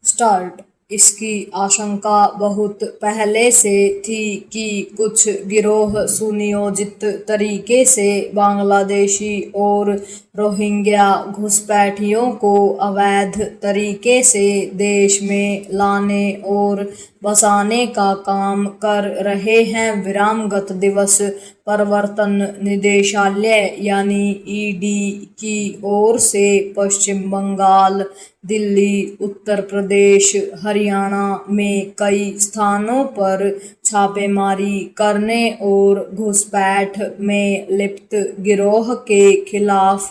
Start. इसकी आशंका बहुत पहले से थी कि कुछ गिरोह सुनियोजित तरीके से बांग्लादेशी और रोहिंग्या घुसपैठियों को अवैध तरीके से देश में लाने और बसाने का काम कर रहे हैं। गत दिवस प्रवर्तन निदेशालय यानी ईडी की ओर से पश्चिम बंगाल, दिल्ली, उत्तर प्रदेश, हरियाणा में कई स्थानों पर छापेमारी करने और घुसपैठ में लिप्त गिरोह के खिलाफ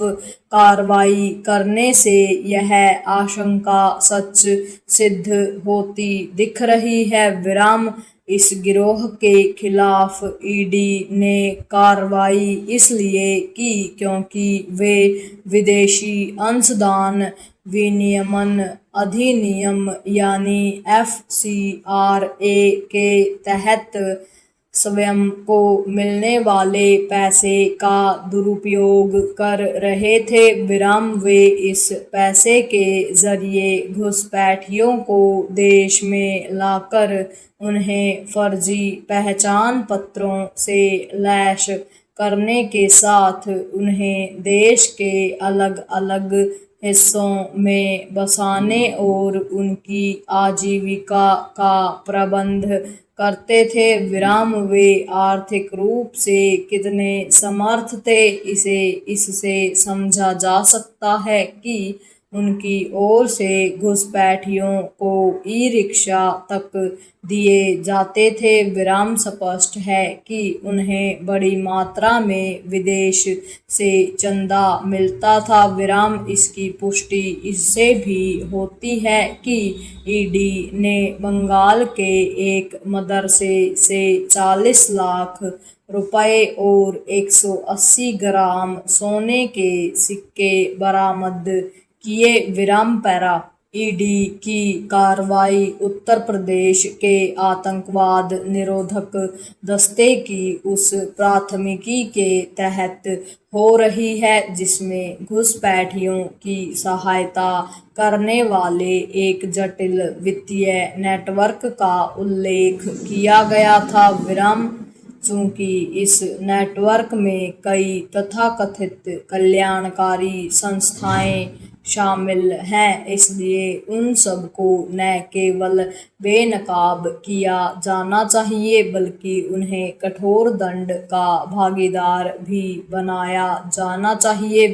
कार्रवाई करने से यह आशंका सच सिद्ध होती दिख रही है। इस गिरोह के खिलाफ ईडी ने कार्रवाई इसलिए की क्योंकि वे विदेशी अंशदान विनियमन अधिनियम यानी FCRA के तहत स्वयं को मिलने वाले पैसे का दुरुपयोग कर रहे थे। वे इस पैसे के जरिए घुसपैठियों को देश में लाकर उन्हें फर्जी पहचान पत्रों से लैस करने के साथ उन्हें देश के अलग अलग हिस्सों में बसाने और उनकी आजीविका का प्रबंध करते थे। वे आर्थिक रूप से कितने समर्थ थे इसे इससे समझा जा सकता है कि उनकी ओर से घुसपैठियों को ई-रिक्शा तक दिए जाते थे। स्पष्ट है कि उन्हें बड़ी मात्रा में विदेश से चंदा मिलता था। इसकी पुष्टि इससे भी होती है कि ईडी ने बंगाल के एक मदरसे से 40 लाख रुपए और 180 ग्राम सोने के सिक्के बरामद किए। पैरा ईडी की कार्रवाई उत्तर प्रदेश के आतंकवाद निरोधक दस्ते की उस प्राथमिकी के तहत हो रही है जिसमें घुसपैठियों की सहायता करने वाले एक जटिल वित्तीय नेटवर्क का उल्लेख किया गया था। चूंकि इस नेटवर्क में कई तथाकथित कल्याणकारी संस्थाएं शामिल हैं, इसलिए उन सबको न केवल बेनकाब किया जाना चाहिए बल्कि उन्हें कठोर दंड का भागीदार भी बनाया जाना चाहिए।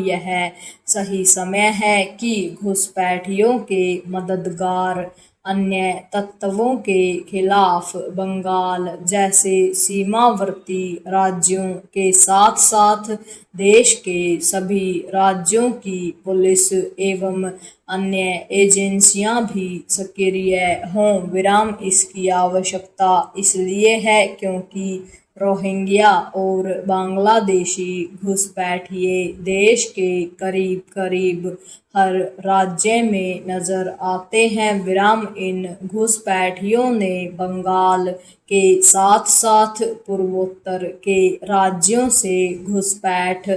यह सही समय है कि घुसपैठियों के मददगार अन्य तत्वों के खिलाफ बंगाल जैसे सीमावर्ती राज्यों के साथ साथ देश के सभी राज्यों की पुलिस एवं अन्य एजेंसियां भी सक्रिय हों। इसकी आवश्यकता इसलिए है क्योंकि रोहिंग्या और बांग्लादेशी घुसपैठिए देश के करीब करीब हर राज्य में नजर आते हैं। इन घुसपैठियों ने बंगाल के साथ साथ पूर्वोत्तर के राज्यों से घुसपैठ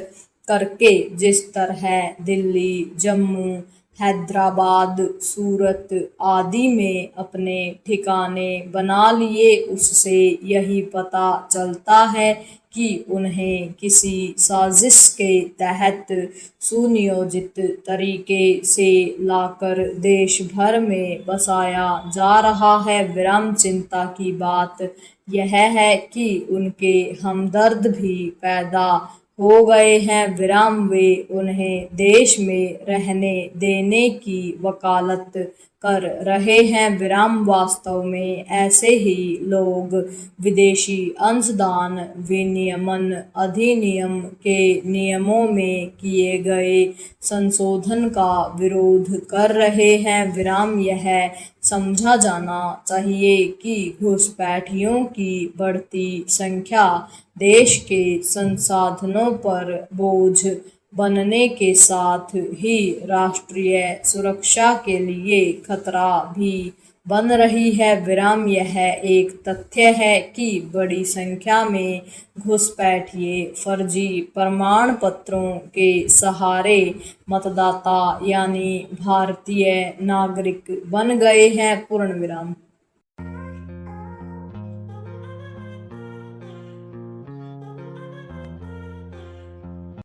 करके जिस तरह दिल्ली, जम्मू, हैदराबाद, सूरत आदि में अपने ठिकाने बना लिए, उससे यही पता चलता है कि उन्हें किसी साजिश के तहत सुनियोजित तरीके से लाकर देश भर में बसाया जा रहा है। चिंता की बात यह है कि उनके हमदर्द भी पैदा हो गए हैं। वे उन्हें देश में रहने देने की वकालत कर रहे हैं। वास्तव में ऐसे ही लोग विदेशी अंशदान विनियमन अधिनियम के नियमों में किए गए संशोधन का विरोध कर रहे हैं। यह समझा जाना चाहिए कि घुसपैठियों की बढ़ती संख्या देश के संसाधनों पर बोझ बनने के साथ ही राष्ट्रीय सुरक्षा के लिए खतरा भी बन रही है। विराम यह एक तथ्य है कि बड़ी संख्या में घुसपैठिए फर्जी प्रमाण पत्रों के सहारे मतदाता यानी भारतीय नागरिक बन गए हैं। पूर्ण विराम।